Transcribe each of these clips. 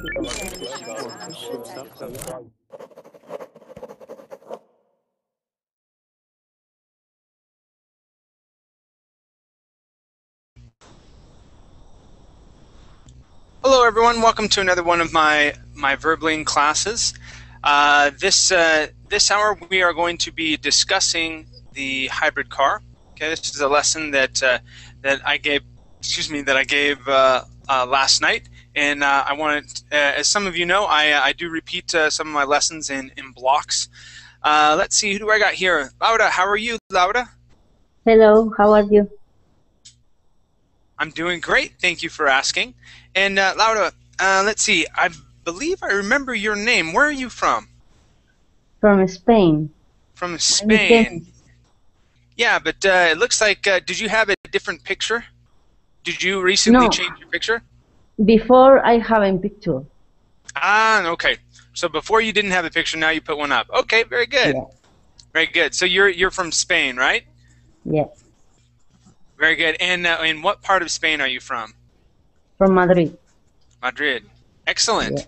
Hello everyone, welcome to another one of my Verbling classes. This hour we are going to be discussing the hybrid car. Okay, this is a lesson that I gave last night, and I wanted, as some of you know, I do repeat some of my lessons in blocks. Let's see, who do I got here? Laura, how are you, Laura? Hello, how are you? I'm doing great, thank you for asking. And Laura, let's see, I believe I remember your name. Where are you from? From Spain. From Spain. Yeah, but it looks like, did you have a different picture? Did you recently change your picture? Before I have a picture. Ah, okay. So before you didn't have a picture, now you put one up. Okay, very good. Yeah. Very good. So you're from Spain, right? Yes. Very good. And in what part of Spain are you from? From Madrid. Madrid. Excellent.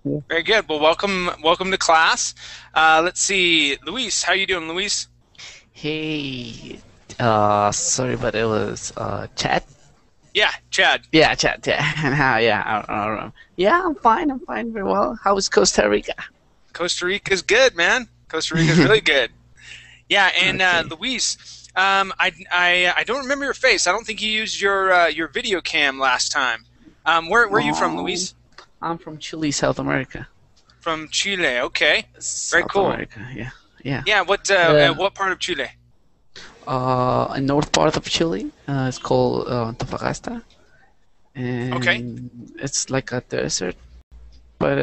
Yeah. Very good. Well, welcome to class. Let's see, Luis, how you doing, Luis? Hey, sorry, but it was Chad. Yeah, Chad. Yeah, Chad. Yeah, yeah. I'm fine. Very well. How is Costa Rica? Costa Rica's good, man. Costa Rica's really good. Yeah, and okay. Luis. I don't remember your face. I don't think you used your video cam last time. Where are you from, Luis? I'm from Chile, South America. From Chile, okay. Very South cool. America, yeah. Yeah. What part of Chile? North part of Chile. It's called Antofagasta, and okay. It's like a desert, but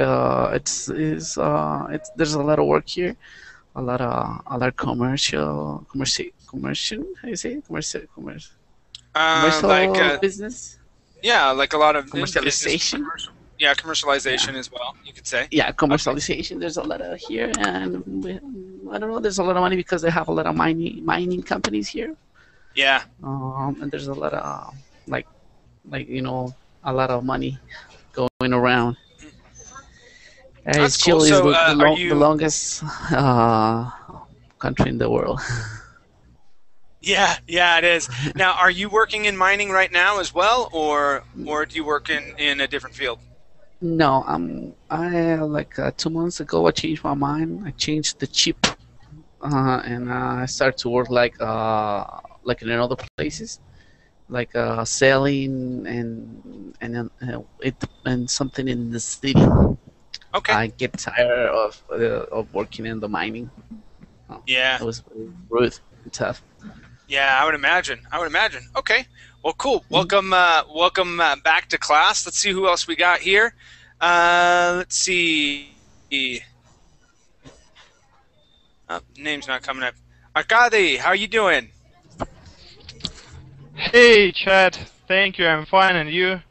there's a lot of work here. A lot of commercial. How you say it? Commercial like business. Yeah, like a lot of commercialization. Yeah, commercialization as well, you could say. Yeah, commercialization. Okay. There's a lot of here, and I don't know. There's a lot of money because they have a lot of mining companies here. Yeah. And there's a lot of like a lot of money going around. That's Chile cool. So, is the longest country in the world. Yeah, it is. Now, are you working in mining right now as well, or do you work in a different field? No, I like 2 months ago I changed my mind. I changed the chip, and I started to work like in other places, like selling and something in the city. Okay. I get tired of working in the mining. Yeah. It was rude and tough. Yeah, I would imagine. Okay. Well, cool. Welcome back to class. Let's see who else we got here. Let's see. Oh, name's not coming up. Arkady, how are you doing? Hey, Chad. Thank you. I'm fine. And you?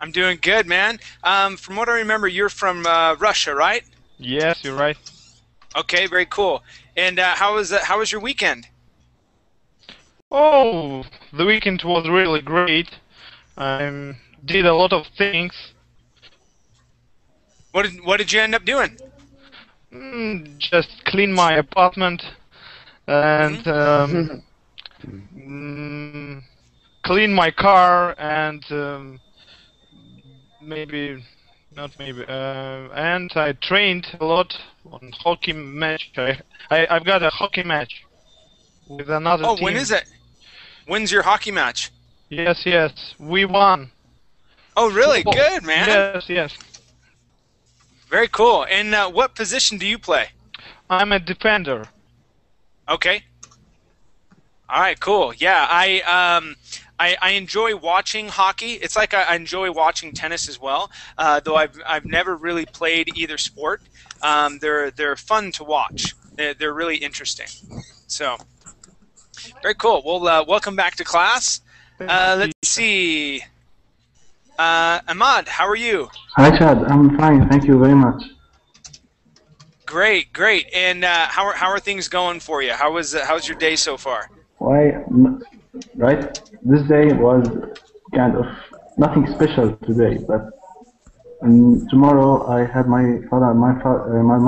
I'm doing good, man. From what I remember, you're from Russia, right? Yes, you're right. Okay, very cool. And how was your weekend? Oh, the weekend was really great. I did a lot of things. What did you end up doing? Just clean my apartment and clean my car and and I trained a lot on hockey match. I've got a hockey match with another team. Oh, when is it? When's your hockey match? Yes, we won. Oh, really? Good, man. Yes. Very cool. And what position do you play? I'm a defender. Okay. All right, cool. Yeah, I enjoy watching hockey. It's like I enjoy watching tennis as well. Though I've never really played either sport. They're fun to watch. They're really interesting. So. Very cool. Well, welcome back to class. Let's see. Ahmad, how are you? Hi, Chad. I'm fine. Thank you very much. Great. And how are things going for you? How's your day so far? Why? Right. This day was kind of nothing special today, but And tomorrow I had my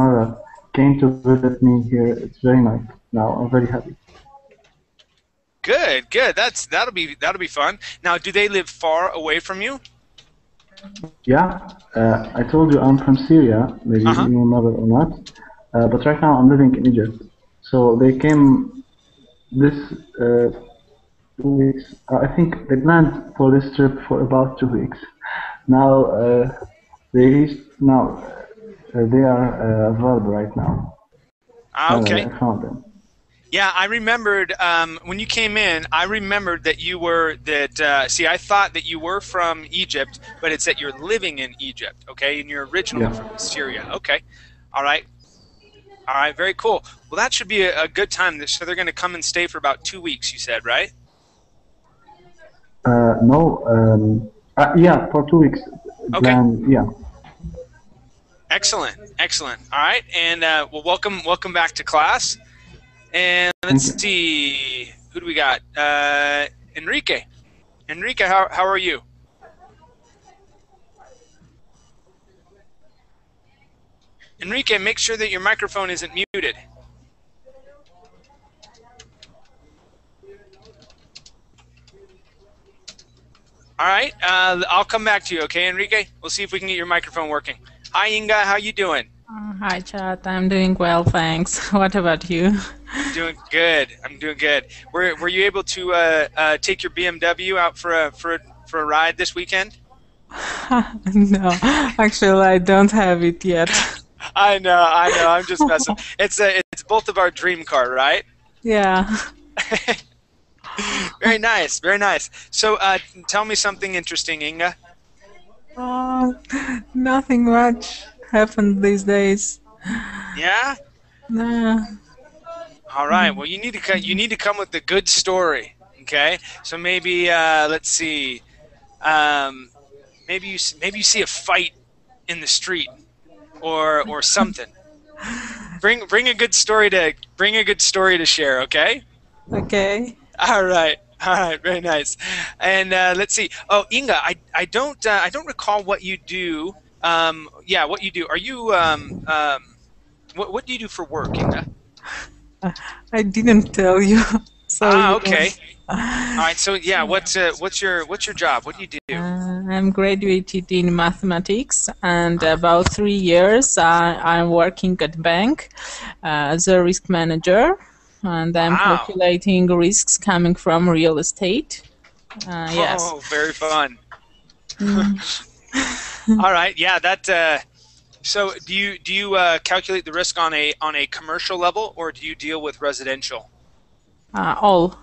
mother came to visit me here. It's very nice. Now I'm very happy. Good, good. That'll be fun. Now, do they live far away from you? Yeah, I told you I'm from Syria. Maybe Uh-huh. you remember or not. But right now I'm living in Egypt. So they came this 2 weeks. I think they planned for this trip for about 2 weeks. Now they reached. Now they are abroad right now. Ah, Finally, okay. I found them. Yeah, I remembered when you came in. I remembered that you were that. See, I thought that you were from Egypt, but it's that you're living in Egypt. Okay, and you're originally Yeah. from Syria. Okay, all right, all right, very cool. Well, that should be a good time. So they're going to come and stay for about 2 weeks. You said, right? No. Yeah, for 2 weeks. Okay. Plan. Yeah. Excellent, excellent. All right, and well, welcome back to class. And let's Thank you. see, who do we got? Enrique. Enrique, how are you? Enrique, make sure that your microphone isn't muted. All right, I'll come back to you, okay, Enrique? We'll see if we can get your microphone working. Hi, Inga, how you doing? Hi, Chad. I'm doing well, thanks. What about you? Doing good. I'm doing good. Were you able to take your BMW out for a ride this weekend? No, actually, I don't have it yet. I know. I'm just messing. It's both of our dream car, right? Yeah. Very nice, very nice. So, tell me something interesting, Inga. Nothing much happened these days. Yeah. Nah. All right. Well, you need to come with a good story. Okay. So maybe let's see. Maybe you see a fight in the street, or something. Bring a good story to share. Okay. Okay. All right, very nice. And let's see. Oh, Inga, I don't recall what you do. Yeah, what you do. Are you what do you do for work, Inga? I didn't tell you. So Okay. All right. So yeah, what's your job? What do you do? I'm graduated in mathematics, and about 3 years I'm working at bank as a risk manager, and I'm Wow. calculating risks coming from real estate. Yes. Oh, very fun. All right. Yeah. That. So do you calculate the risk on a commercial level, or do you deal with residential? All.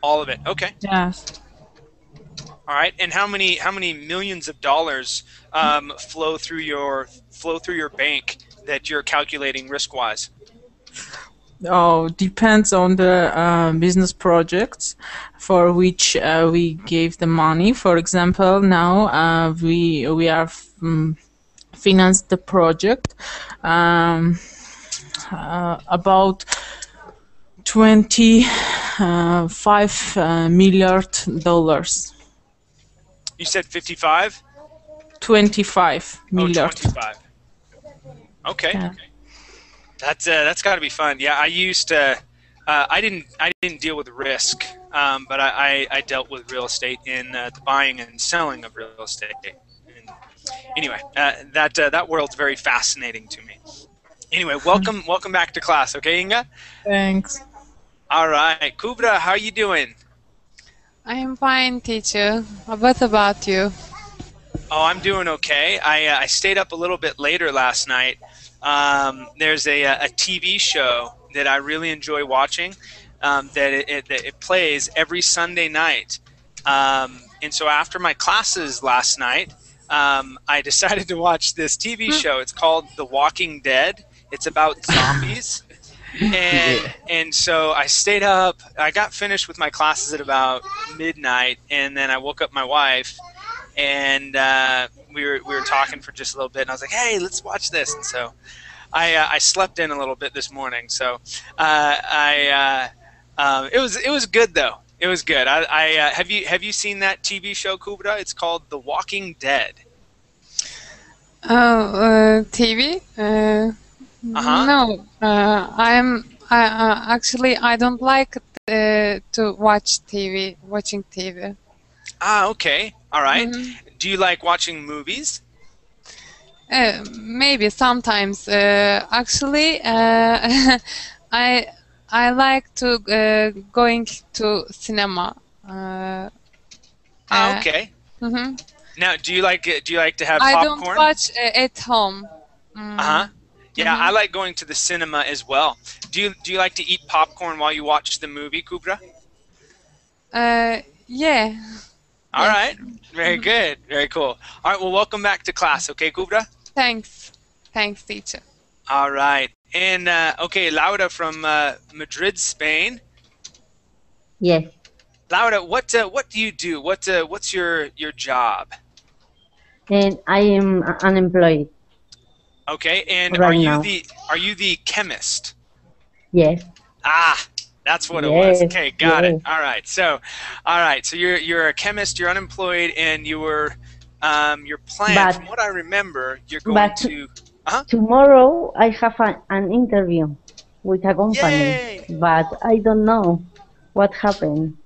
All of it. Okay. Yes. All right. And how many millions of dollars flow through your bank that you're calculating risk wise? Oh, depends on the business projects for which we gave the money. For example, now we are financed the project about $25 million. You said 55? 25 million. Oh, 25. Okay. Yeah. That's got to be fun. Yeah, I used to. I didn't deal with risk, but I dealt with real estate in the buying and selling of real estate. And anyway, that world's very fascinating to me. Anyway, welcome back to class. Okay, Inga. Thanks. All right, Kubra, how you doing? I'm fine, teacher. What about you? Oh, I'm doing okay. I stayed up a little bit later last night. There's a TV show that I really enjoy watching that it plays every Sunday night. And so after my classes last night, I decided to watch this TV show. It's called The Walking Dead. It's about zombies. And so I stayed up. I got finished with my classes at about midnight, and then I woke up my wife, and we were talking for just a little bit. And I was like, "Hey, let's watch this." And so I slept in a little bit this morning. So it was good though. It was good. Have you seen that TV show, Kubra? It's called The Walking Dead. TV? Uh-huh. No, actually I don't like to watch TV, watching TV. Ah, okay. All right. hmm Do you like watching movies? Maybe sometimes. Actually, I I like to going to cinema. Ah, Uh, okay. mhm. Now, do you like to have I don't popcorn? watch at home. Uh-huh. Yeah, I Mhm. like going to the cinema as well. Do you like to eat popcorn while you watch the movie, Kubra? Yeah. All Yes. right. Very good. Very cool. All right, well, welcome back to class, okay, Kubra? Thanks. Thanks, teacher. All right. And okay, Laura from Madrid, Spain. Yes. Laura, what do you do? What's your job? And I am unemployed Okay, and right now. are you the chemist? Yes. Ah, that's what it was. Yes. Okay, got it. Yes. All right. So you're a chemist. You're unemployed, and your plan, But from what I remember, you're going but to. Uh-huh. tomorrow I have an interview with a company, Yay! but I don't know what happened.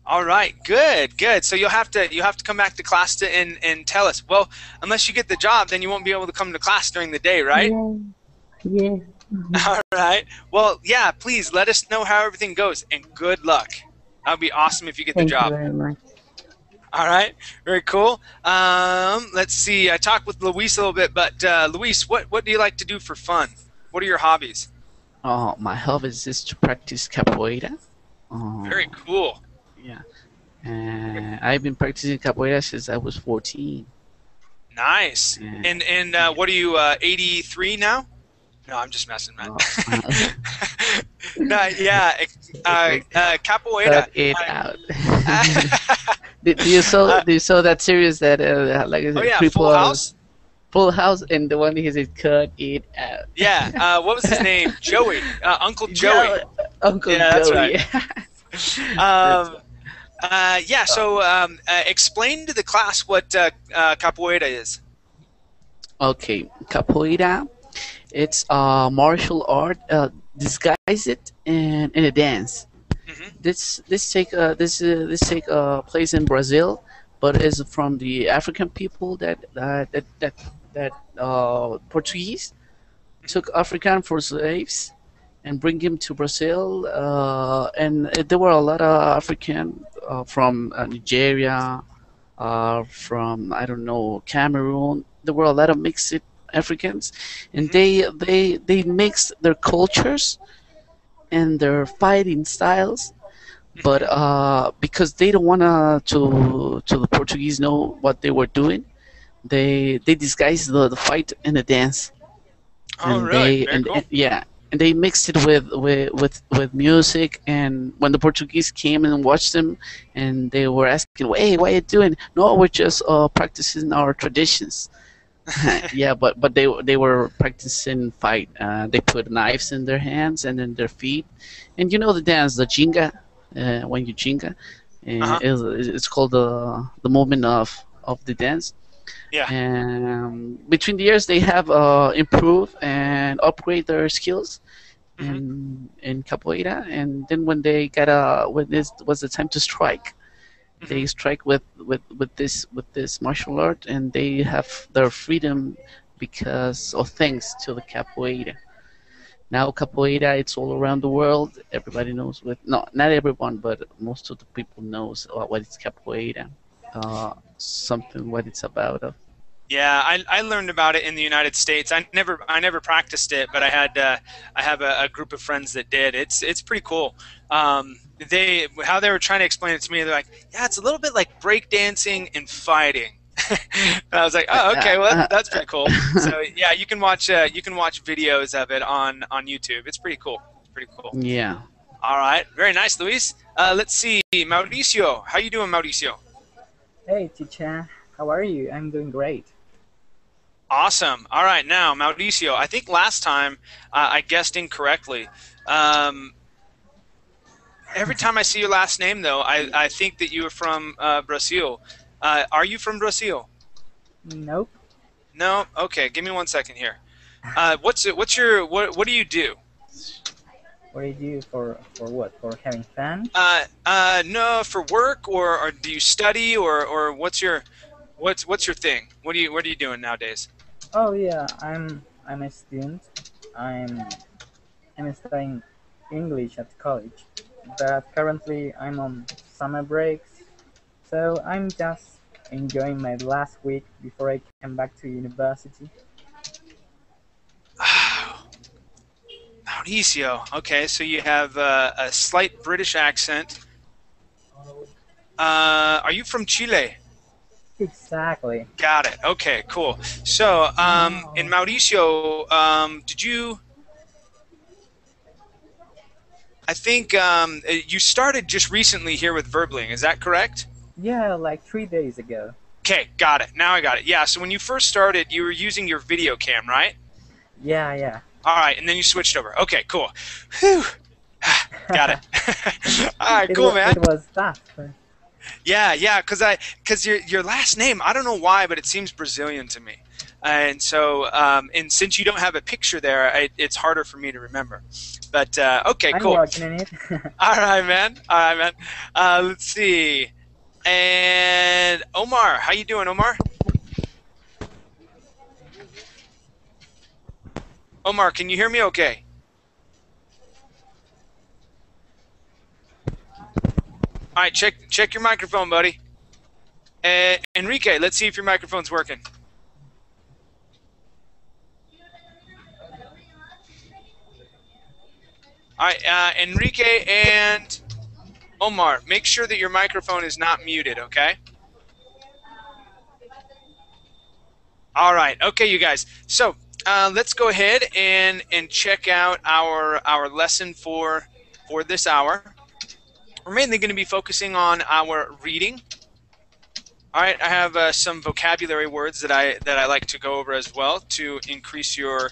All right. Good. Good. So you'll have to come back to class and tell us. Well, unless you get the job, then you won't be able to come to class during the day, right? Yeah. Yes. Mhm. All right. Well, yeah. Please let us know how everything goes, and good luck. That would be awesome if you get the Thank you job. very much. All right, very cool. Let's see. I talked with Luis a little bit, but Luis, what do you like to do for fun? What are your hobbies? My hobbies is to practice capoeira. Very cool. Yeah. I've been practicing capoeira since I was 14. Nice. Yeah. And what are you? 83 now? No, I'm just messing, man. No, yeah. Capoeira. Cut it out. Do you saw that series that like Oh yeah, people Full House. Full House, and the one he says cut it out. Yeah. What was his name? Joey. Uncle Joey. Yeah, Uncle Yeah, that's Joey. Um, yeah. So explain to the class what capoeira is. Okay, capoeira. It's a martial art disguised in a dance. Hmm. This take place in Brazil, but is from the African people that Portuguese took African for slaves and bring him to Brazil. And there were a lot of African from Nigeria, from I don't know Cameroon. There were a lot of mixed Africans, and Hmm. they mixed their cultures and their fighting styles, but because they don't wanna to the Portuguese know what they were doing, they disguised the fight in a dance, Oh, and really? Very cool. yeah, and they mixed it with music. And when the Portuguese came and watched them, and they were asking, "Hey, what are you doing?" "No, we're just practicing our traditions." Yeah, but they were practicing fight. They put knives in their hands and in their feet, and you know the dance, the jinga. When you jinga, Uh-huh. it's called the movement of the dance. Yeah. And between the years, they have improved and upgrade their skills Hmm. in capoeira. And then when this was the time to strike, they Hmm. strike with this martial art, and they have their freedom because of thanks to the capoeira. Now capoeira, it's all around the world. Everybody knows not everyone, but most of the people knows what is capoeira, something what it's about. Yeah, I learned about it in the United States. I never practiced it, but I have a group of friends that did. It's pretty cool. How they were trying to explain it to me, they're like, yeah, it's a little bit like breakdancing and fighting. And I was like, oh, okay, well that's pretty cool. So yeah, you can watch videos of it on YouTube. It's pretty cool. It's pretty cool. Yeah. All right, very nice, Luis. Let's see, Mauricio. How you doing, Mauricio? Hey, teacher. How are you? I'm doing great. Awesome. All right, now Mauricio. I think last time I guessed incorrectly. Every time I see your last name, though, I think that you are from Brazil. Are you from Brazil? Nope. No. Okay. Give me 1 second here. What do you do? What do you do for what? For having fun? No, for work or do you study or what's your thing? What are you doing nowadays? Oh yeah, I'm a student. I'm I'm studying English at college, but currently I'm on summer breaks, so I'm just enjoying my last week before I come back to university. Mauricio. Okay, so you have a slight British accent. Are you from Chile? Exactly. Got it. Okay, cool. So, in Mauricio, did you? I think you started just recently here with Verbling. Is that correct? Yeah, like 3 days ago. Okay, got it. Now I got it. Yeah. So when you first started, you were using your video cam, right? Yeah, yeah. All right, and then you switched over. Okay, cool. Whew. Got it. All right, cool, man. It was tough. Yeah, because your last name, I don't know why, but it seems Brazilian to me, and so and since you don't have a picture there, it's harder for me to remember. But okay, cool. I'm working on it. All right, man. Let's see. And Omar, how you doing, Omar? Omar, can you hear me? Okay. All right, check your microphone, buddy. Enrique, let's see if your microphone's working. All right, Enrique and Omar, make sure that your microphone is not muted, okay? All right, okay, you guys. So let's go ahead and check out our lesson for this hour. We're mainly going to be focusing on our reading. All right, I have some vocabulary words that I like to go over as well to increase your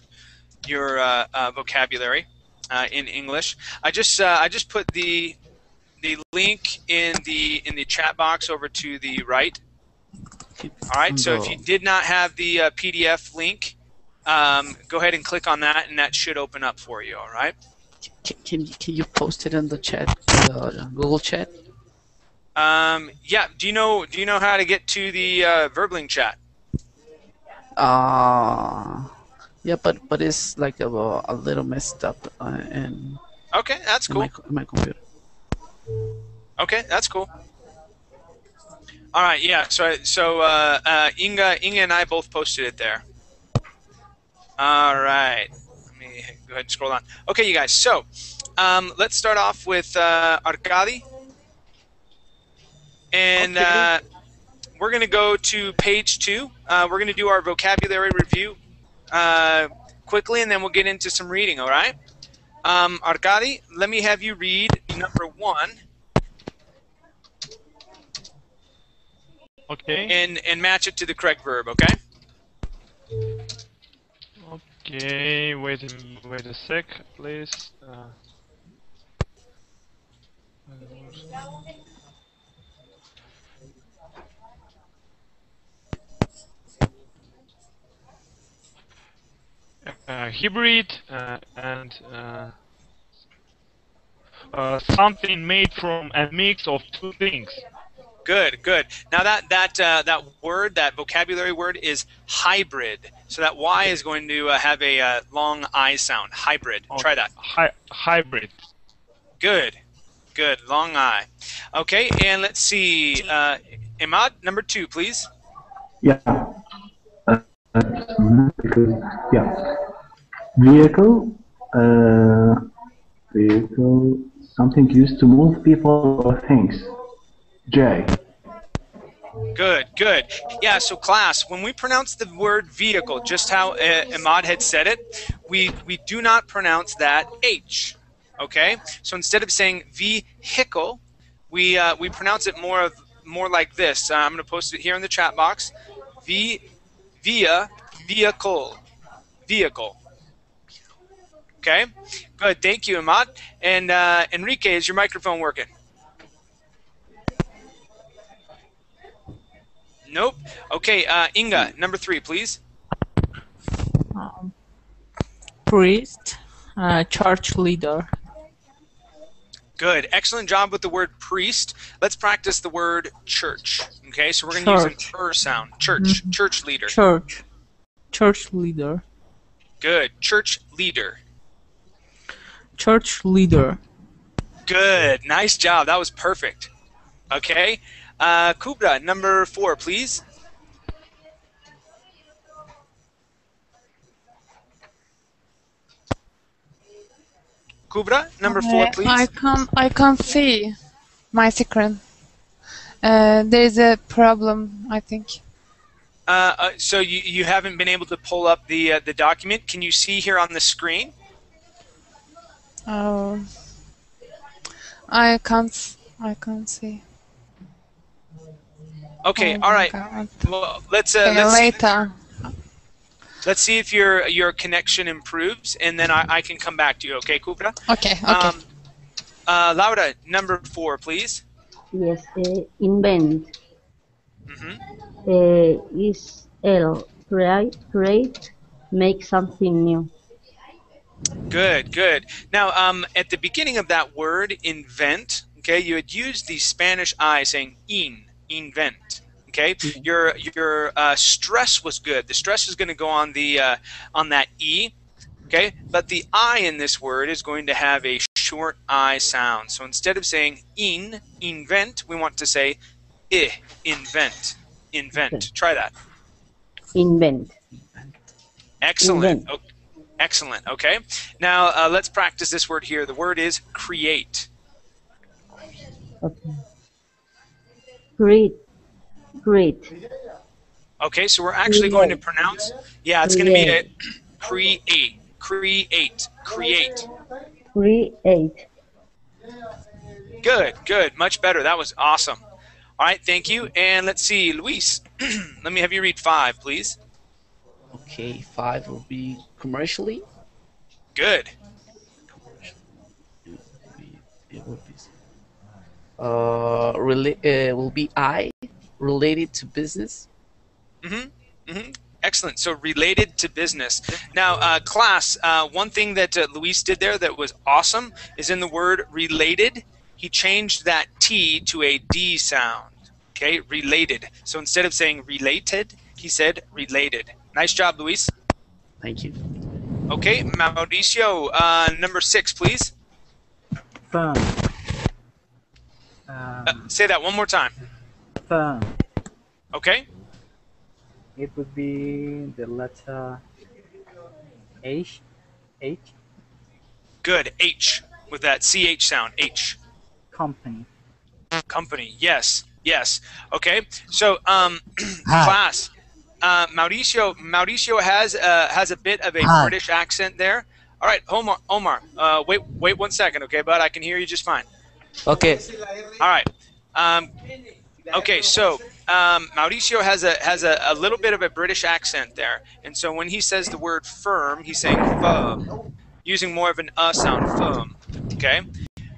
vocabulary in English. I just put the link in the chat box over to the right. All right, so if you did not have the PDF link, go ahead and click on that, and that should open up for you. All right. Can you post it in the chat, Google chat? Yeah. Do you know how to get to the Verbling chat? Yeah, but it's like a little messed up and. Okay, that's cool. In my computer. Okay, that's cool. All right, yeah. So Inga and I both posted it there. All right. Let me go ahead and scroll on. Okay, you guys. So let's start off with Arkady. And we're going to go to page 2. We're going to do our vocabulary review quickly, and then we'll get into some reading, all right? Arkady, let me have you read number 1. Okay. And match it to the correct verb, okay? Okay, wait a sec, please. Hybrid and something made from a mix of two things. Good, good. Now that word, that vocabulary word, is hybrid. So that Y is going to have a long I sound. Hybrid. Okay. Try that. Hybrid. Good, good. Long I. Okay, and let's see. Imad, number 2, please. Yeah. Because, yeah. Vehicle, something used to move people or things. J. Good, good. Yeah, so class, when we pronounce the word vehicle, just how Imad had said it, we do not pronounce that H, okay? So instead of saying vehicle, we pronounce it more like this. I'm going to post it here in the chat box. Vehicle. Vehicle. Okay? Good, thank you, Imad. And Enrique, is your microphone working? Nope. Okay, Inga, number 3, please. priest, church leader. Good. Excellent job with the word priest. Let's practice the word church. Okay, so we're going to use an er sound. Church. Church leader. Church leader. Good. Church leader. Church leader. Good. Nice job. That was perfect. Okay. Kubra, number 4, please. Kubra, number 4, please. I can't see my screen. There is a problem, I think. So you haven't been able to pull up the document. Can you see here on the screen? Oh, I can't see. Okay. Oh All right. God. Well, let's Later. let's see if your connection improves, and then I can come back to you. Okay, Kubra? Okay. Laura, number 4, please. Yes, invent. Is create, make something new. Good, good. Now, at the beginning of that word, invent, okay, you had used the Spanish I saying invent. Okay, your stress was good. The stress is going to go on the on that e. Okay, but the I in this word is going to have a short I sound. So instead of saying invent, we want to say invent. Invent. Try that. Invent. Excellent. Invent. Excellent. Okay. Now let's practice this word here. The word is create. Okay. Create. Okay, so we're actually going to pronounce. Yeah, it's going to be a create. Good, good. Much better. That was awesome. All right, thank you. And let's see, Luis. Let me have you read 5, please. Okay, 5 will be commercially. Good. It will be I related to business. Excellent. So related to business. Now, class, one thing that Luis did there that was awesome is in the word related, he changed that T to a D sound. Okay, related. So instead of saying related, he said related. Nice job, Luis. Thank you. Okay, Mauricio, number 6, please. Firm. Say that one more time. Firm. Okay. It would be the letter H. Good. H with that CH sound. H. Company. Company. Yes. Yes. Okay. So, class. Mauricio has a bit of a British accent there. All right, Omar. Wait 1 second, okay, bud. I can hear you just fine. Okay. All right. Okay. So Mauricio has a little bit of a British accent there, and so when he says the word firm, he's saying firm, using more of an sound. Firm. Okay.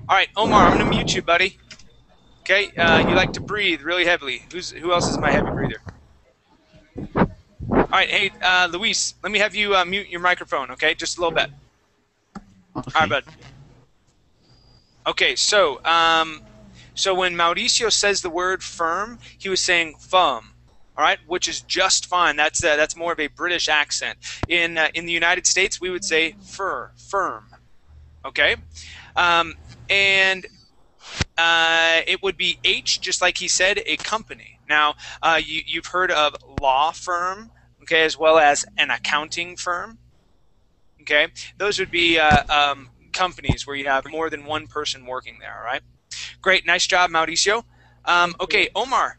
All right, Omar. I'm gonna mute you, buddy. Okay. You like to breathe really heavily. Who else is my heavy breather? All right. Hey, Luis. Let me have you mute your microphone. Okay, just a little bit. Okay. All right, bud. Okay. So so when Mauricio says the word firm, he was saying firm. All right, which is just fine. That's more of a British accent. In the United States, we would say firm. Okay, and it would be H, just like he said, a company. Now, you've heard of law firm, okay, as well as an accounting firm. Okay, those would be companies where you have more than one person working there. All right, great, nice job, Mauricio. Okay, Omar,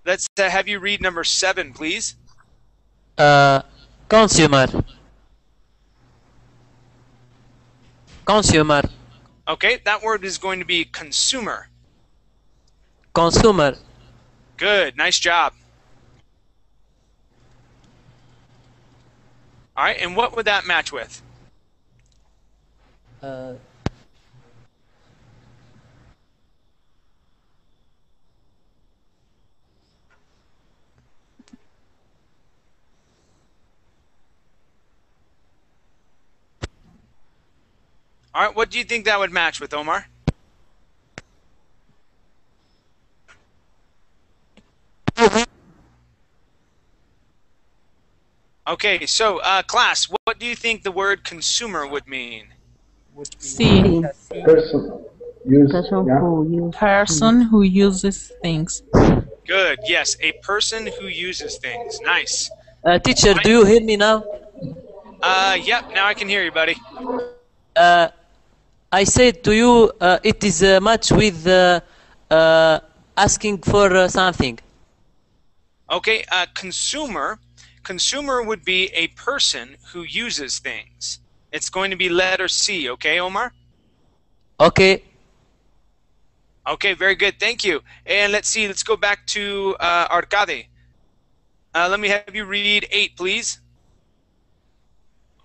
let's have you read number 7, please. Consumer. Okay, that word is going to be consumer. Consumer. Good, nice job. All right, and what would that match with? All right, what do you think that would match with, Omar? Okay, so class, what do you think the word consumer would mean? Would be See. chassis. Person. Use. Person Yeah. who use Person who uses things. Good, yes, a person who uses things. Nice. Teacher, do you hear me now? Yep, now I can hear you, buddy. I said to you, it is a match with asking for something. Okay, consumer. Consumer would be a person who uses things. It's going to be letter C, okay, Omar? Okay. Okay, very good, thank you. And let's see, let's go back to Arcade. Let me have you read 8, please.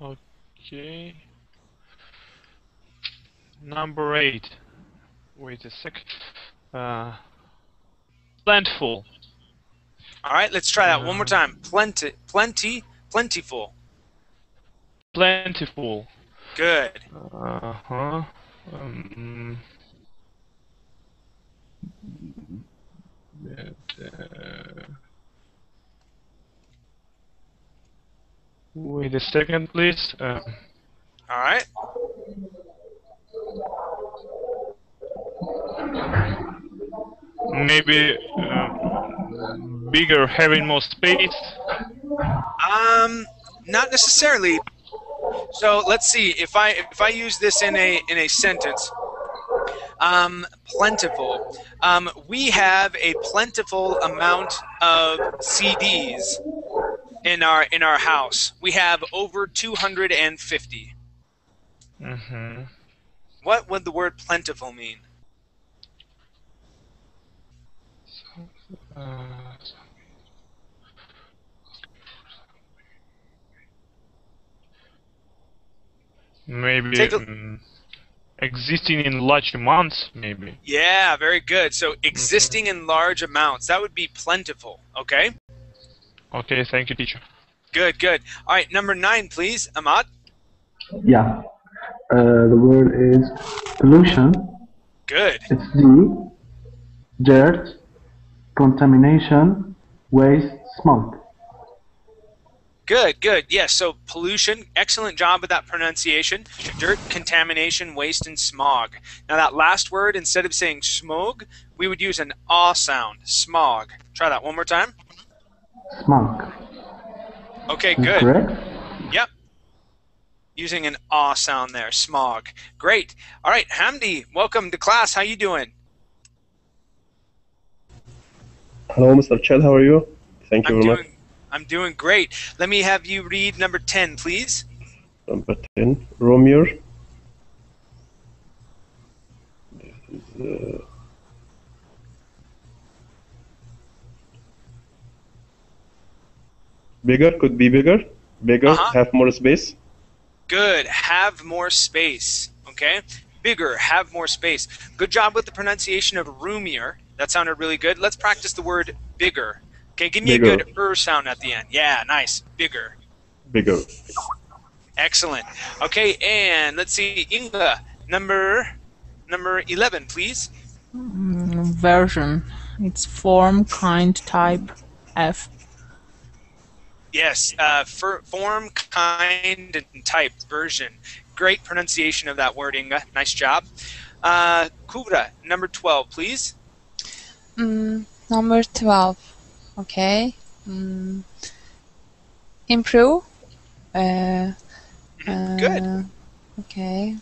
Okay. Number 8. Wait a sec. Plentiful. All right, let's try that one more time. Plentiful. Plentiful. Good. Uh-huh. Wait a second, please. All right. Maybe bigger, having more space. Not necessarily. So let's see if I use this in a sentence. Plentiful. We have a plentiful amount of CDs in our house. We have over 250. Mm-hmm. What would the word plentiful mean? Maybe existing in large amounts, maybe. Yeah, very good. So existing in large amounts, that would be plentiful, okay? Okay, thank you, teacher. Good, good. All right, number 9, please, Ahmad. Yeah. The word is pollution. Good. It's D. Dirt, contamination, waste, smoke. Good, good. Yes, so pollution, excellent job with that pronunciation. Dirt, contamination, waste, and smog. Now that last word, instead of saying smog, we would use an ah sound, smog. Try that one more time. Smog. Okay, Is good. correct? Yep. Using an ah sound there, smog. Great. All right, Hamdi, welcome to class. How you doing? Hello, Mr. Chad. How are you? Thank you very much. I'm doing great. Let me have you read number 10, please. Number 10, Romeo. This is bigger. Could be bigger. Bigger. Have more space. Good. Have more space. Okay. Bigger. Have more space. Good job with the pronunciation of roomier. That sounded really good. Let's practice the word bigger. Okay, give me a good sound at the end. Yeah, nice. Bigger. Bigger. Excellent. Okay, and let's see, Inga, number 11, please. Version. It's form, kind, type, F. Yes, form, kind, and type, version. Great pronunciation of that word, Inga. Nice job. Kubra, number 12, please. Number 12. Okay. Improve. Good. Okay.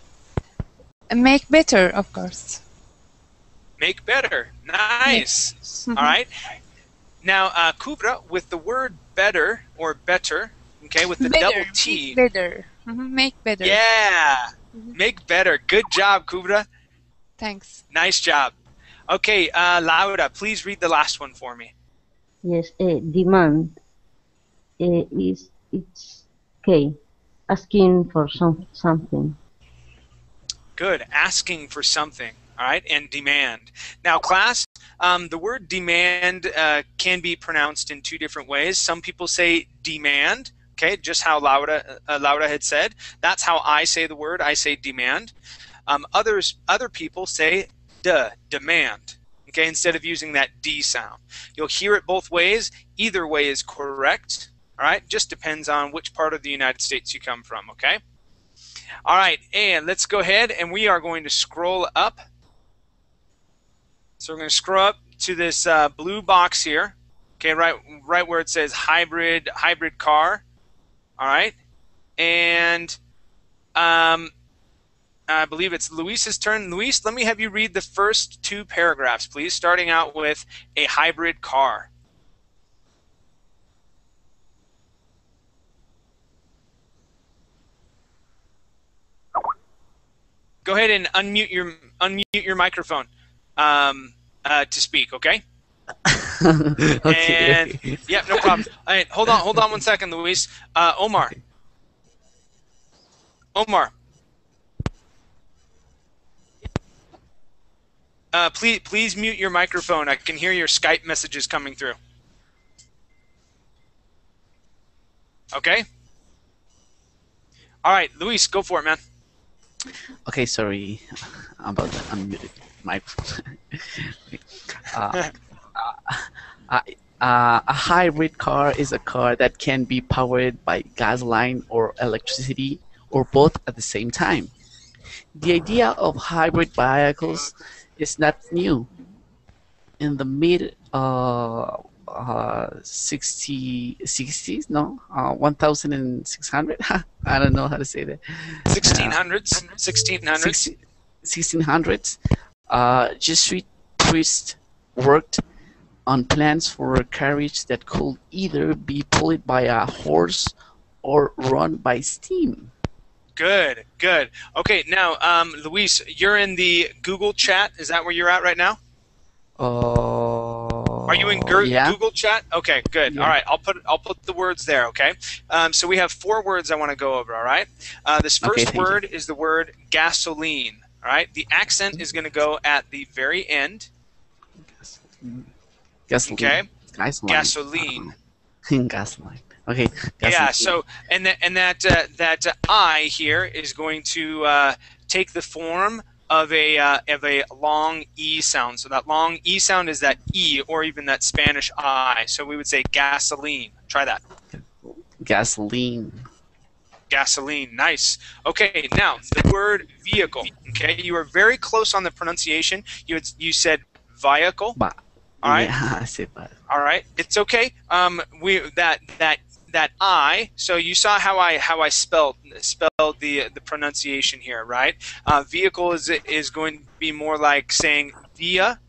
Make better, of course. Make better. Nice. All right. Now, Kubra, with the word better or better, okay, with the double T. Make better. Make better. Yeah. Make better. Good job, Kubra. Thanks. Nice job. Okay, Laura, please read the last one for me. Yes, demand it's okay. Asking for something. Good. Asking for something. All right, and demand. Now, class, the word demand can be pronounced in 2 different ways. Some people say demand, Okay, just how Laura had said. That's how I say the word. I say demand. Other people say demand. Okay, instead of using that D sound. You'll hear it both ways. Either way is correct. All right, just depends on which part of the United States you come from. Okay. All right, and let's go ahead and we are going to scroll up. So we're going to scroll up to this blue box here. Okay, right where it says hybrid car. All right, and I believe it's Luis's turn. Luis, let me have you read the first two paragraphs, please, starting out with a hybrid car. Go ahead and unmute your microphone to speak, okay? Okay. And yeah, no problem. All right, hold on 1 second, Luis. Omar. Please mute your microphone. I can hear your Skype messages coming through. Okay? All right, Luis, go for it, man. Okay, sorry about the unmuted microphone. A hybrid car is a car that can be powered by gasoline or electricity or both at the same time. The idea of hybrid vehicles is not new. In the mid 60s, no, 1600. I don't know how to say that. 1600s. Jesuit priests worked on plans for a carriage that could either be pulled by a horse or run by steam. Good. Okay, now, Luis, you're in the Google chat. Is that where you're at right now? Are you in yeah. Google chat? Okay, good. Yeah. All right, I'll put the words there. Okay. So we have 4 words I want to go over. All right. This first word is the word gasoline. All right. The accent is going to go at the very end. Gasoline. Okay. Gasoline. Gasoline. Okay. Gasoline. Yeah. So that I here is going to take the form of a long E sound. So that long E sound is that E, or even that Spanish I. So we would say gasoline. Try that. Gasoline. Nice. Okay, now the word vehicle. Okay, you were very close on the pronunciation. You said vehicle. All right. Yeah, I said that. All right, it's okay. That I. So you saw how I spelled the pronunciation here, right? Vehicle is going to be more like saying via.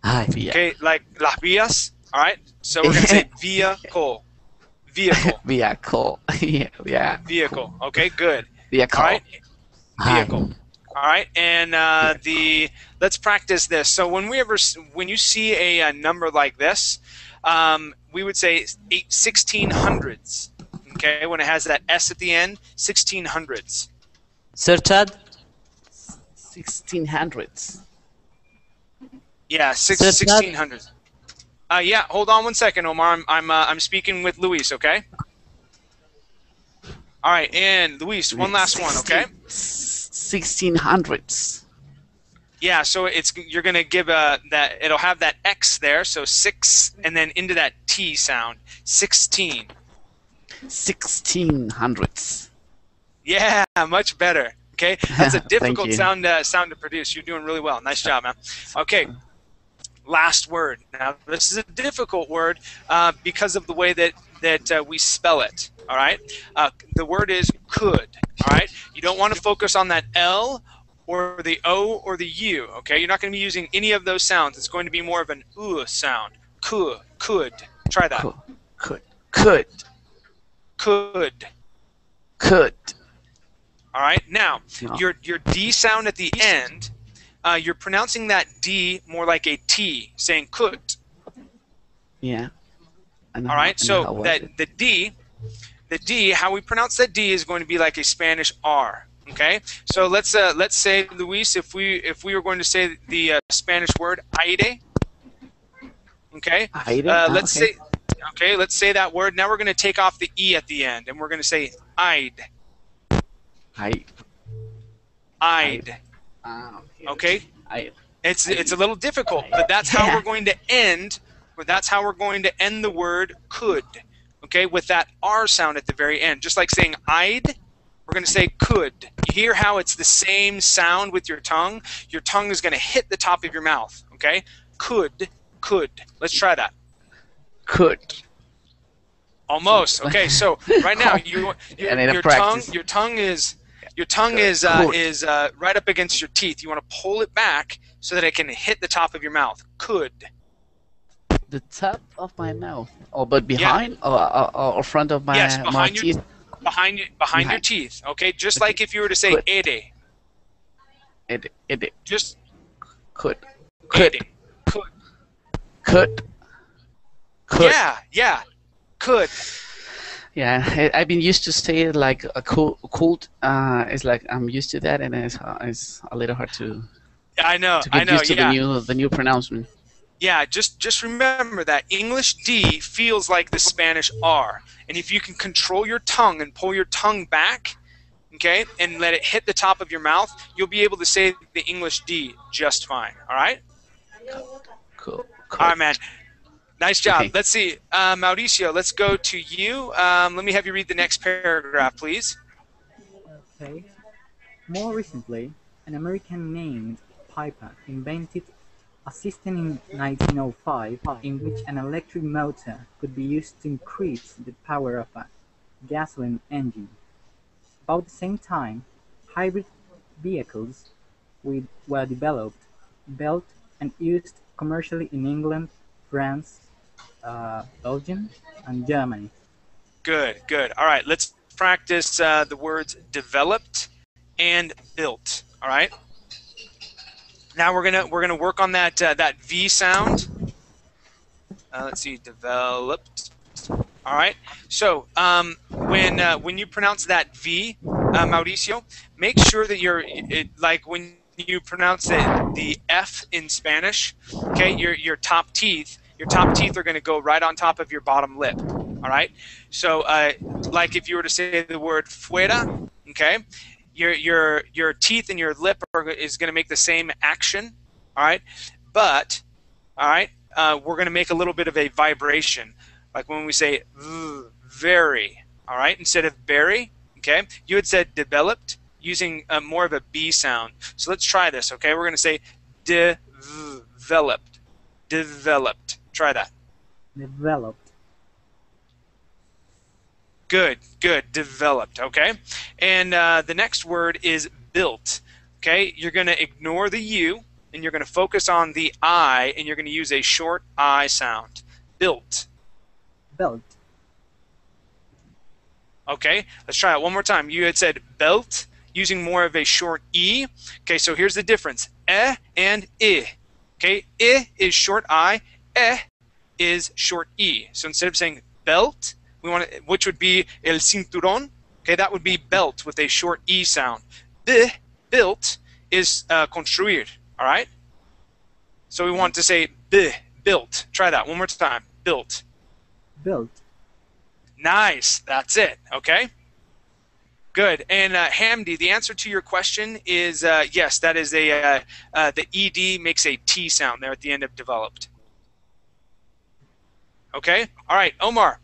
Via. Okay, like las vías. All right. So we're gonna say vehicle. Vehicle. Yeah. Vehicle. Okay, good. Vehicle. All right. Vehicle. All right, and let's practice this. So when you see a number like this, we would say 1600s. Okay, when it has that S at the end, 1600s. Sir Chad? 1600s. Yeah, 1600s. Yeah, hold on 1 second, Omar. I'm speaking with Luis. Okay. All right, and Luis, one last one. Okay. 1600s. Yeah, so you're gonna give that it'll have that X there, so 6, and then into that T sound, 16. 1600s. Yeah, much better. Okay, that's a difficult sound to produce. You're doing really well. Nice job, man. Okay, last word. Now this is a difficult word because of the way that we spell it. All right, the word is could. All right, you don't want to focus on that L or the O or the U. Okay, you're not going to be using any of those sounds. It's going to be more of an sound. Could. Try that. Could. All right. Now, your D sound at the end, you're pronouncing that D more like a T, saying could. Yeah. All right. So that the D, how we pronounce that D is going to be like a Spanish R. Okay. So let's say, Luis, if we were going to say the Spanish word aire. Okay. Aire? Let's say Okay, let's say that word. Now we're going to take off the E at the end, and we're going to say I'd. I. I'd. Okay? It's a little difficult, but that's how we're going to end. That's how we're going to end the word could. Okay, with that R sound at the very end. Just like saying I'd, we're going to say could. You hear how it's the same sound with your tongue? Your tongue is going to hit the top of your mouth. Okay? Could. Let's try that. Could. Almost. Okay, so right now your tongue is right up against your teeth. You want to pull it back so that it can hit the top of your mouth. Could. The top of my mouth. Oh, but behind or front of my my teeth. Behind your teeth. Okay, just like if you were to say ede. Ede. Just could. Yeah. Could. Yeah, I've been used to say it like a cold. It's like I'm used to that, and it's a little hard to. I know. Get used to the new pronouncement. Yeah, just remember that English D feels like the Spanish R, and if you can control your tongue and pull your tongue back, okay, and let it hit the top of your mouth, you'll be able to say the English D just fine. All right. Cool. All right, man. Nice job. Okay. Let's see, Mauricio. Let's go to you. Let me have you read the next paragraph, please. Okay. More recently, an American named Piper invented a system in 1905 in which an electric motor could be used to increase the power of a gasoline engine. About the same time, hybrid vehicles were developed, built, and used commercially in England, France, Belgium, and Germany. Good. All right, let's practice the words developed and built. All right. Now we're gonna work on that that V sound. Let's see, developed. All right. So when you pronounce that V, Mauricio, make sure that like when you pronounce the F in Spanish. Okay, your top teeth are going to go right on top of your bottom lip. All right. So like if you were to say the word fuera, okay. Your teeth and your lip is going to make the same action, all right? But, all right, we're going to make a little bit of a vibration, like when we say very, all right? Instead of berry, okay? You had said developed using more of a B sound. So let's try this, okay? We're going to say developed. Try that. Developed. Good. Developed, okay? And the next word is built, okay? You're going to ignore the U, and you're going to focus on the I, and you're going to use a short I sound. Built. Belt. Okay, let's try it one more time. You had said belt, using more of a short E. Okay, so here's the difference. And I. Okay, I is short I, is short E. So instead of saying belt, we want to, which would be el cinturón. Okay, that would be belt with a short E sound. Built is construir. All right. So we want to say built. Try that one more time. Built. Built. Nice. That's it. Okay. Good. And Hamdi, the answer to your question is yes. That is the ed makes a T sound there at the end of developed. Okay. All right, Omar.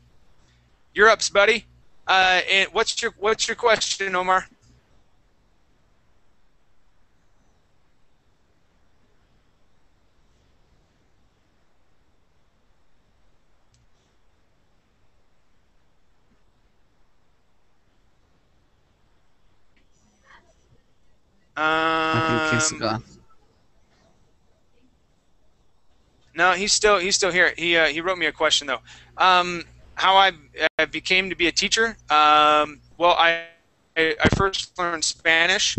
You're up, buddy. And what's your question, Omar? I think he's gone. No, he's still here. He wrote me a question though. How I became to be a teacher? Well, I first learned Spanish,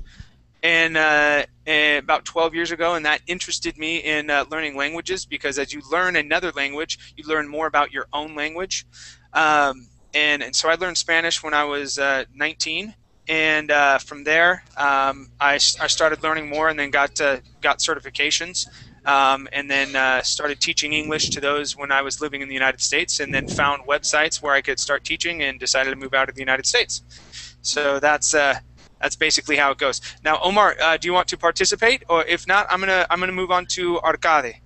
and about 12 years ago, and that interested me in learning languages, because as you learn another language, you learn more about your own language. And so I learned Spanish when I was 19, and from there I started learning more, and then got certifications. and then started teaching English to those when I was living in the United States, and then found websites where I could start teaching, and decided to move out of the United States. So that's basically how it goes. Now, Omar, do you want to participate, or if not, I'm gonna move on to Arkady.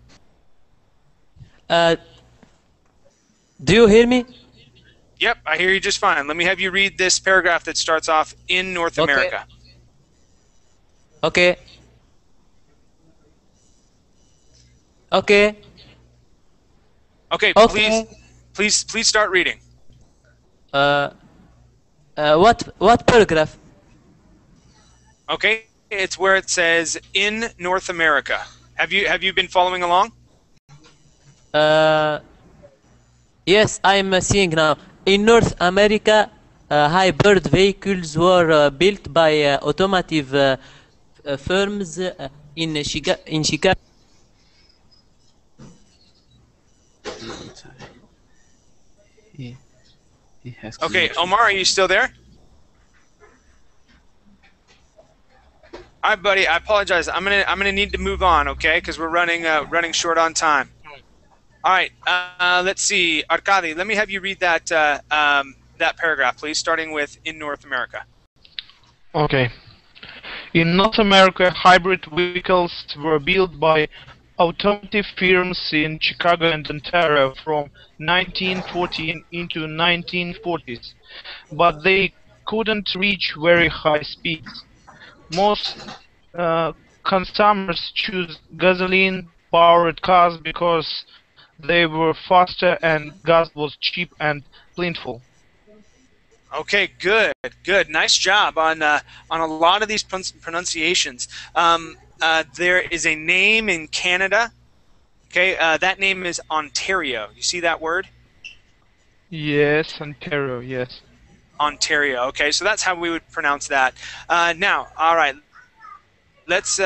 Do you hear me? Yep, I hear you just fine. Let me have you read this paragraph that starts off in North America. Okay. Okay. Okay, Okay. please start reading. What paragraph? Okay, it's where it says in North America. Have you been following along? Yes, I'm seeing now. In North America, hybrid vehicles were built by automotive firms in Chicago. He has Okay, connection. Omar, are you still there? All right, buddy. I apologize. I'm gonna need to move on, okay? Because we're running short on time. All right. Let's see, Arkady. Let me have you read that that paragraph, please, starting with in North America. Okay. In North America, hybrid vehicles were built by automotive firms in Chicago and Ontario from 1914 into 1940s, but they couldn't reach very high speeds. Most consumers choose gasoline-powered cars because they were faster and gas was cheap and plentiful. Okay, good. Nice job on a lot of these pronunciations. There is a name in Canada. Okay, that name is Ontario. You see that word? Yes, Ontario, yes. Ontario. Okay, so that's how we would pronounce that. Now, all right. Let's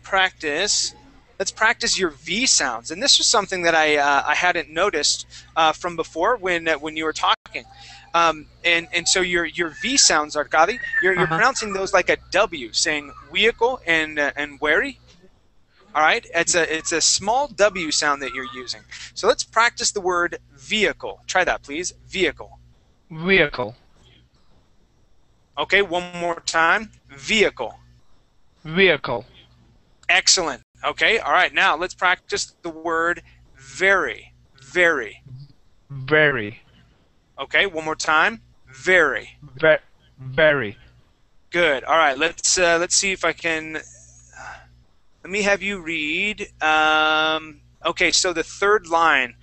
practice. Let's practice your V sounds. And this was something that I hadn't noticed from before when you were talking. And so your V sounds, Arkady, you're pronouncing those like a W, saying vehicle and wary. All right, it's a small W sound that you're using. So let's practice the word vehicle. Try that, please. Vehicle. Vehicle. Okay, one more time. Vehicle. Vehicle. Excellent. Okay, all right. Now let's practice the word very. Very. Very. Okay, one more time. Very. Very. Good. All right. Let's see if I can. Let me have you read. Okay, so the third line,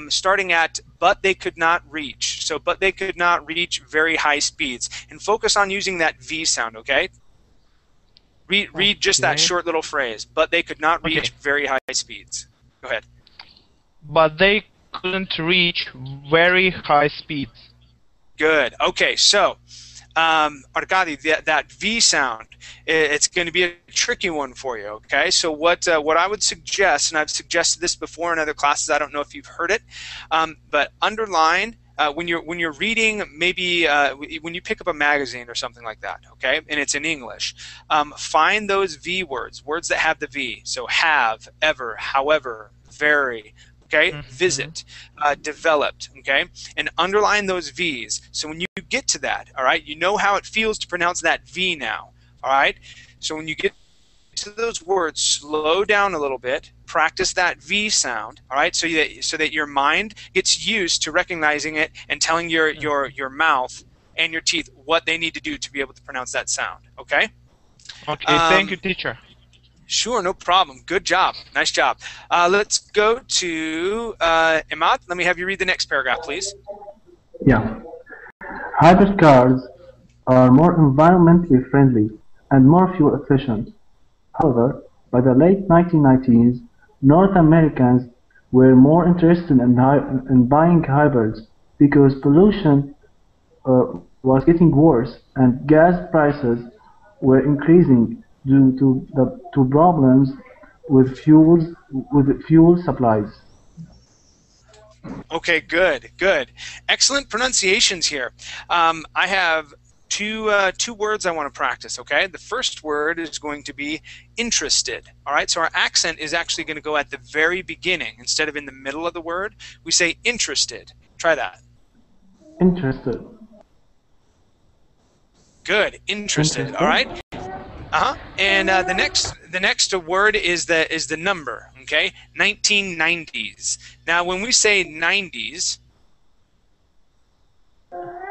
starting at but they could not reach. So but they could not reach very high speeds, and focus on using that V sound. Okay. Read just that short little phrase. But they could not reach very high speeds. Go ahead. But they couldn't reach very high speeds. Good. Okay, so Arkady, that V sound, it's going to be a tricky one for you. Okay, so what I would suggest, and I've suggested this before in other classes, I don't know if you've heard it, but underline when you're reading, maybe when you pick up a magazine or something like that. Okay, and it's in English, find those V words that have the V. So have, ever, however, very. Okay, visit, developed, okay, and underline those V's. So when you get to that, all right, you know how it feels to pronounce that V now, all right? So when you get to those words, slow down a little bit, practice that V sound, all right, so that your mind gets used to recognizing it and telling your mouth and your teeth what they need to do to be able to pronounce that sound, okay? Okay, thank you, teacher. Sure, no problem. Good job. Nice job. Let's go to Imad. Let me have you read the next paragraph, please. Yeah. Hybrid cars are more environmentally friendly and more fuel efficient. However, by the late 1990s, North Americans were more interested in buying hybrids because pollution was getting worse and gas prices were increasing due to problems with fuel supplies. Okay, good. Excellent pronunciations here. I have two words I want to practice, okay? The first word is going to be interested, all right? So our accent is actually going to go at the very beginning. Instead of in the middle of the word, we say interested. Try that. Interested. Good. Interested, all right? And the next word is the number, okay? 1990s. Now, when we say 90s,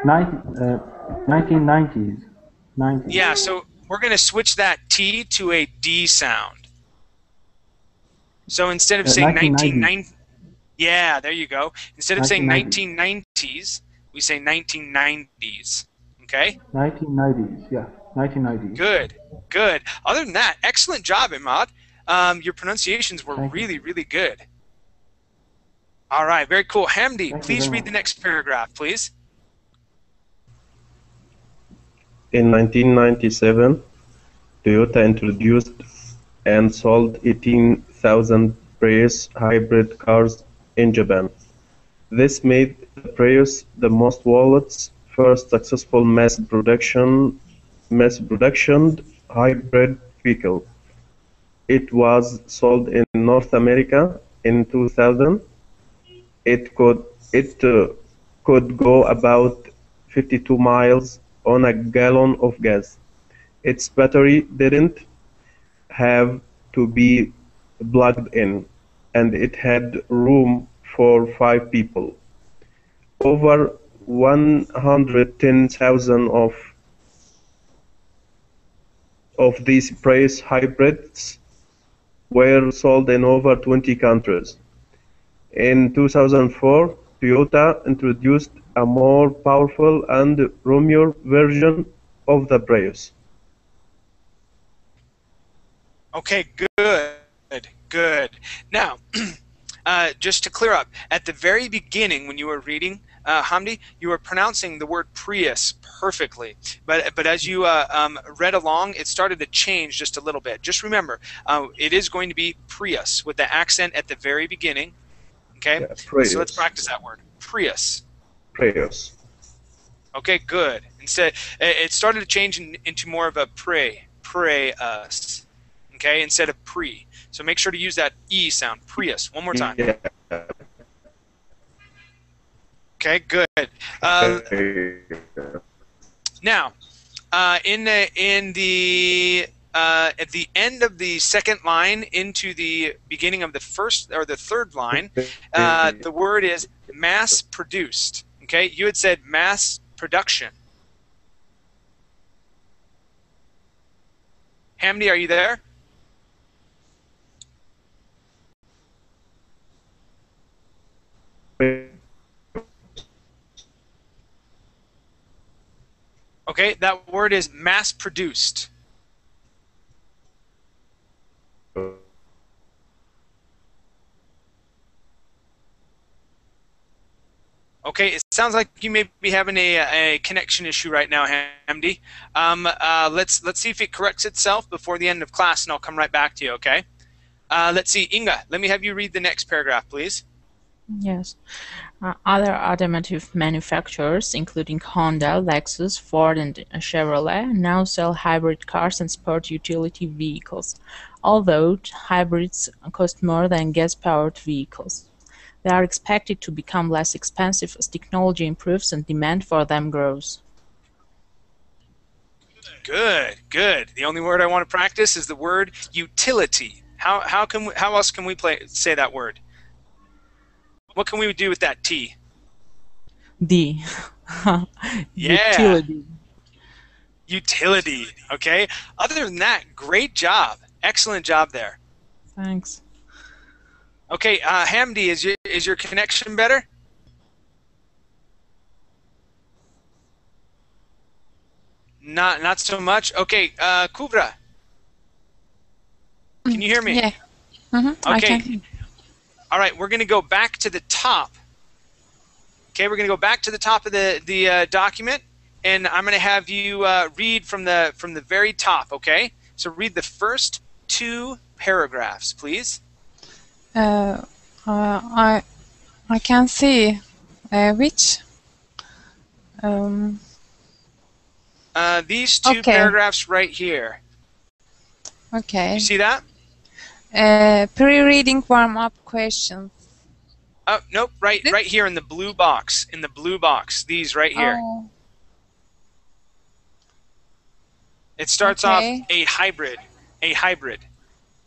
1990s. 90s. yeah, so we're going to switch that T to a D sound. So instead of saying 1990, yeah, there you go. Instead of saying 1990s, we say 1990s. Okay? 1990s, yeah. 1990s. Good, good. Other than that, excellent job, Imad. Your pronunciations were really, really good. All right, very cool. Hamdi, please read the next paragraph, please. In 1997, Toyota introduced and sold 18,000 Prius hybrid cars in Japan. This made the Prius the most world's first successful mass-productioned hybrid vehicle. It was sold in North America in 2000. It could go about 52 miles on a gallon of gas. Its battery didn't have to be plugged in, and it had room for 5 people. Over 110,000 of these Prius hybrids were sold in over 20 countries. In 2004, Toyota introduced a more powerful and roomier version of the Prius. Okay, good, good. Now, just to clear up, at the very beginning when you were reading, Hamdi, you were pronouncing the word Prius perfectly, but as you read along, it started to change just a little bit. Just remember, it is going to be Prius with the accent at the very beginning. Okay, yeah, so let's practice that word. Prius. Prius. Okay, good. Instead, it started to change into more of a Prius. Okay, instead of pre. So make sure to use that E sound. Prius. One more time. Yeah. Okay, good. Now, at the end of the second line into the beginning of the first or the third line, the word is mass produced. Okay, you had said mass production. Hamdi, are you there? Okay, that word is mass produced. Okay, it sounds like you may be having a connection issue right now, Hamdi. Let's see if it corrects itself before the end of class, and I'll come right back to you. Okay? Let's see, Inga. Let me have you read the next paragraph, please. Yes. Other automotive manufacturers, including Honda, Lexus, Ford, and Chevrolet, now sell hybrid cars and sport utility vehicles, although hybrids cost more than gas-powered vehicles. They are expected to become less expensive as technology improves and demand for them grows. Good, good. The only word I want to practice is the word utility. How else can we say that word? What can we do with that T? D. Yeah. Utility. Utility. Okay. Other than that, great job. Excellent job there. Thanks. Okay, Hamdi, is your connection better? Not so much. Okay, Kubra. Can you hear me? Yeah. Mm-hmm. Okay. I can. All right, we're going to go back to the top. Okay, we're going to go back to the top of the document, and I'm going to have you read from the very top. Okay, so read the first 2 paragraphs, please. I can see which. These two Okay. paragraphs right here. Okay. You see that? Pre-reading warm-up questions. Oh, nope, right here in the blue box. In the blue box, these right here. Oh, It starts off okay. a hybrid. A hybrid.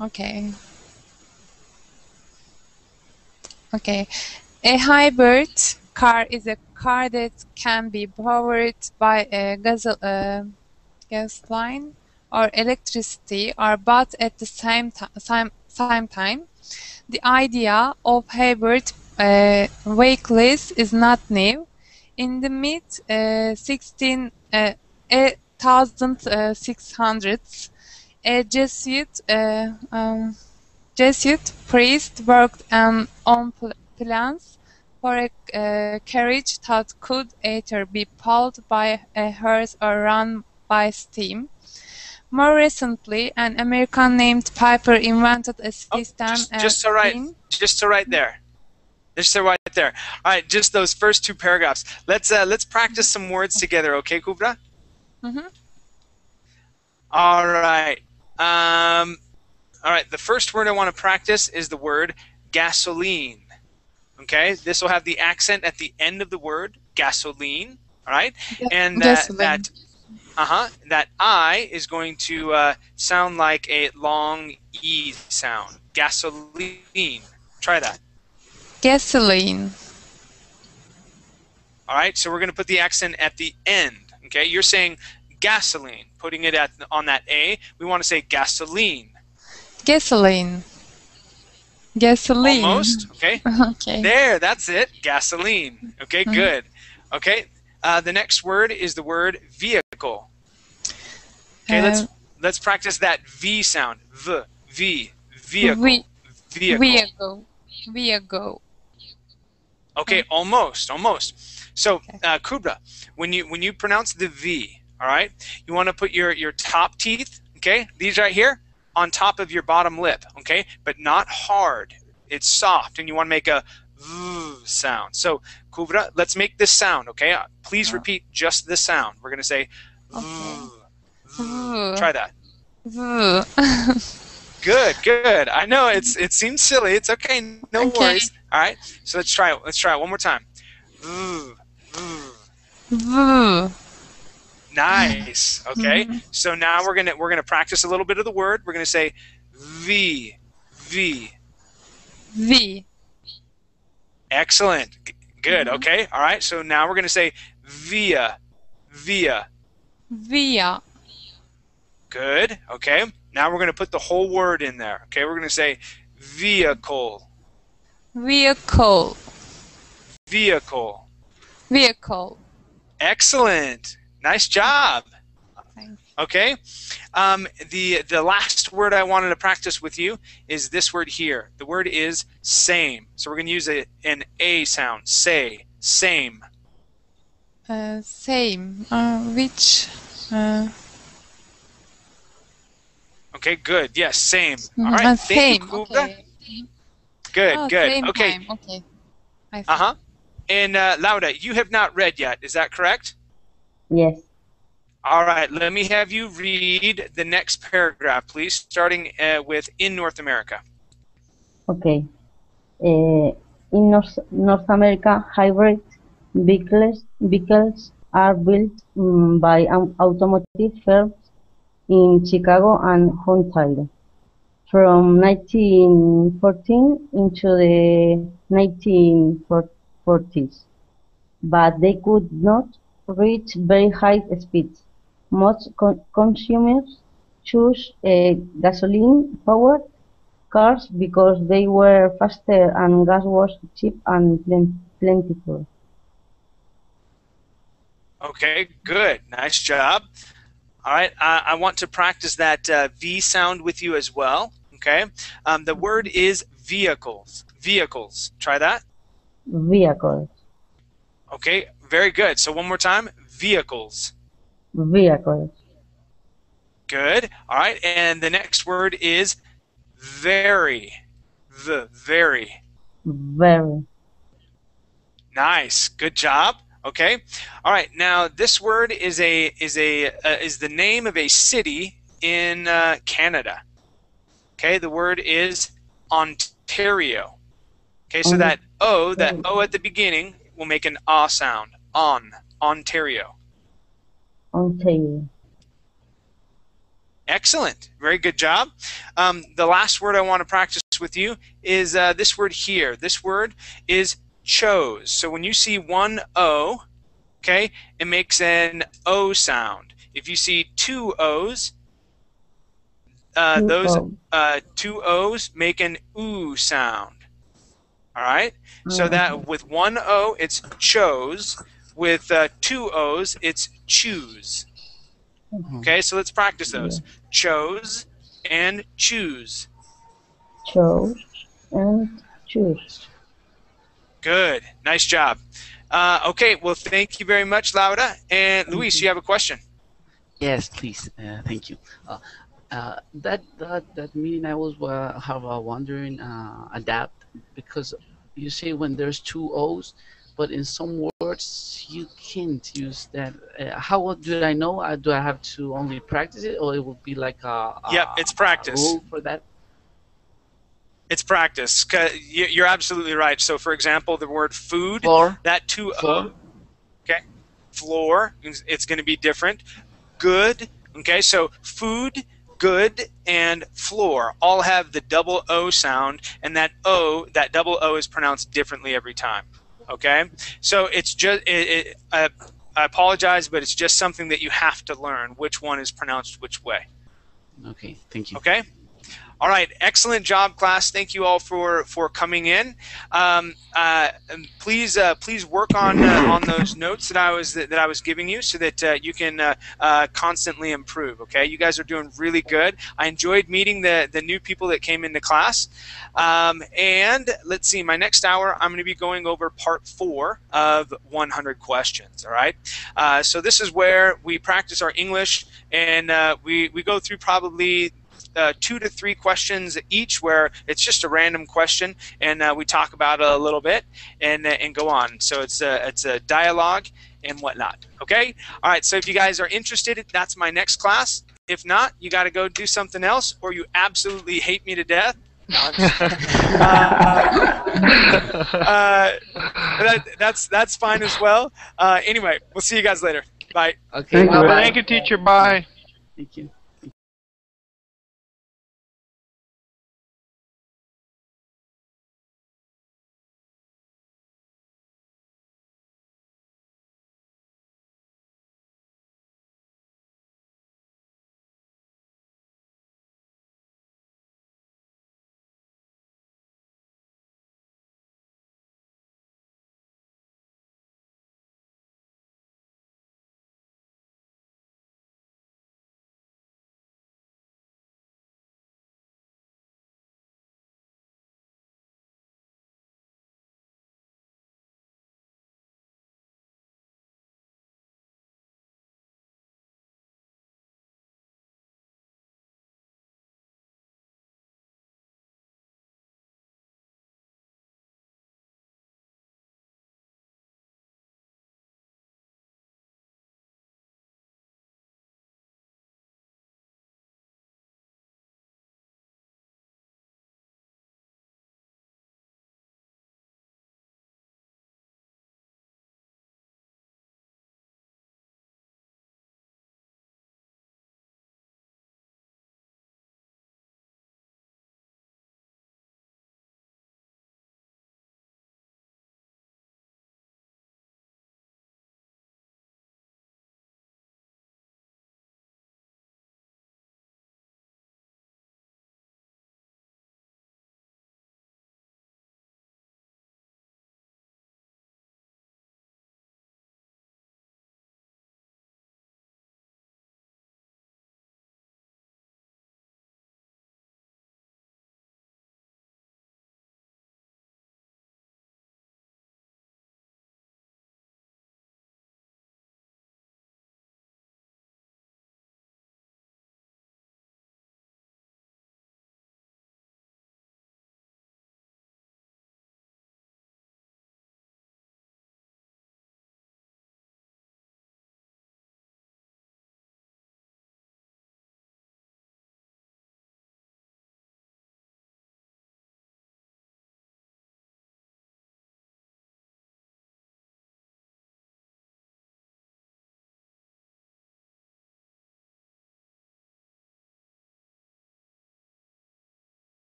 Okay. Okay. A hybrid car is a car that can be powered by a gasoline or electricity or both at the same time. The idea of hybrid vehicles is not new. In the mid 1600s, a Jesuit priest worked on plans for a carriage that could either be pulled by a horse or run by steam. More recently, an American named Piper invented a system. Just so right there. Just so right there. All right, just those first two paragraphs. Let's practice some words together, okay, Kubra? Mm-hmm. All right. All right. The first word I want to practice is the word gasoline. Okay, this will have the accent at the end of the word gasoline. All right, and that I is going to sound like a long E sound. Gasoline. Try that. Gasoline. All right, so we're going to put the accent at the end. Okay, you're saying gasoline, putting it on that A. We want to say gasoline. Gasoline. Gasoline. Almost. Okay. Okay. There, that's it. Gasoline. Okay, good. Okay, the next word is the word vehicle. Okay, let's practice that V sound. Vehicle. Vehicle. Okay, almost. So, Kubra, when you pronounce the V, all right, you want to put your top teeth, okay, these right here, on top of your bottom lip, okay, but not hard. It's soft, and you want to make a V sound. So, Kubra, let's make this sound, okay? Please repeat just this sound. We're going to say V. Try that. Good. I know it seems silly. It's okay. No worries. All right. So let's try it. Let's try it one more time. Nice. Okay. So now we're gonna practice a little bit of the word. We're gonna say V. Excellent. Good. Okay. All right. So now we're gonna say via. Good. Okay. Now we're going to put the whole word in there. Okay. We're going to say vehicle. Excellent. Nice job. Thanks. Okay. The last word I wanted to practice with you is this word here. The word is same. So we're going to use an A sound. Say. Same. Same. Which? Okay, good. Yes, same. All right. Thank you, Kubra. Okay. Good. Same Okay. time. Okay. I see. And Laura, you have not read yet. Is that correct? Yes. All right. Let me have you read the next paragraph, please, starting with in North America. Okay. In North America, hybrid vehicles are built by automotive firms in Chicago and Huntsville from 1914 into the 1940s, but they could not reach very high speeds. Most consumers choose gasoline-powered cars because they were faster and gas was cheap and plentiful. Okay, good. Nice job. All right, I want to practice that V sound with you as well. Okay, the word is vehicles. Vehicles. Try that. Vehicles. Okay, very good. So one more time. Vehicles. Vehicles. Good. All right, and the next word is very. Very. Very. Nice. Good job. Okay. All right. Now this word is the name of a city in Canada. Okay. The word is Ontario. Okay. So that O at the beginning will make an ah sound. Ontario. Ontario. Excellent. Very good job. The last word I want to practice with you is this word here. This word is chose. So when you see one O, okay, it makes an O sound. If you see two O's, those two O's make an oo sound. All right? So that with one O, it's chose. With two O's, it's choose. Okay, so let's practice those. Chose and choose. Chose and choose. Good. Nice job. Okay, well, thank you very much, Laura. And Luis, you have a question? Yes, please. Thank you. That meaning I was wondering adapt, because you say when there's two O's, but in some words you can't use that. How do I know? Do I have to only practice it, or it will be like Yep, it's practice. Rule for that? It's practice. You're absolutely right. So, for example, the word food, Floor. that two O, okay, floor, it's going to be different. Good, okay, so food, good, and floor all have the double O sound, and that double O is pronounced differently every time. Okay, so it's just I apologize, but it's just something that you have to learn which one is pronounced which way. Okay, thank you. Okay. All right, excellent job, class. Thank you all for coming in. Please work on those notes that I was giving you, so that you can constantly improve. Okay, you guys are doing really good. I enjoyed meeting the new people that came into class. And let's see, my next hour I'm going to be going over part 4 of 100 questions. All right, so this is where we practice our English, and we go through probably 2 to 3 questions each, where it's just a random question, and we talk about it a little bit, and go on. So it's a dialogue and whatnot. Okay. All right. So if you guys are interested, that's my next class. If not, you got to go do something else, or you absolutely hate me to death. No, that's fine as well. Anyway, we'll see you guys later. Bye. Okay. Thank you, teacher. Bye. Thank you.